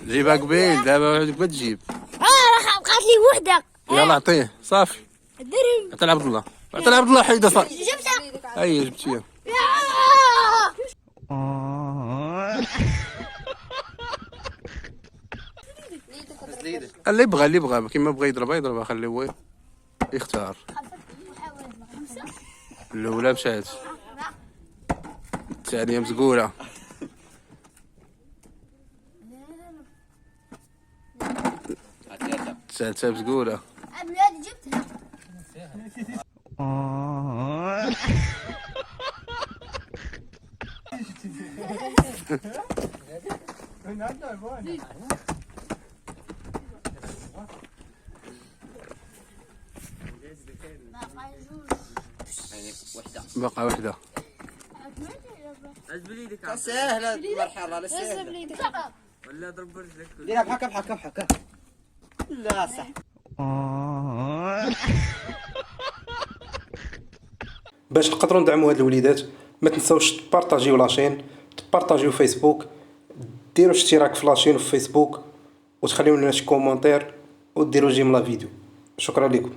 جيبها قبيل دابا عندك ما تجيب. راه بقات لي وحده. يلا عطيه صافي. الدرهم. عطي لعبد الله، عطي لعبد الله حيدها صافي. جبتها. هيا جبتيها. اللي بغى كيما بغى يضربها خليه هو يختار. الاولى مشات، الثانيه مزقوله، الثالثه مزقوله. بلادي جبتها. بقى وحده. سهلة المرحلة لا سهلة. ولا ضرب برجلك. ديرها بحكا. لا صح. باش نقدروا ندعموا هاد الوليدات ما تنساوش تبارطاجيو لاشين، تبارطاجيو فيسبوك، ديروا اشتراك في لاشين وفي فيسبوك، وتخليو لنا شي كومونتير وديروا جيم لا فيديو. شكرا لكم.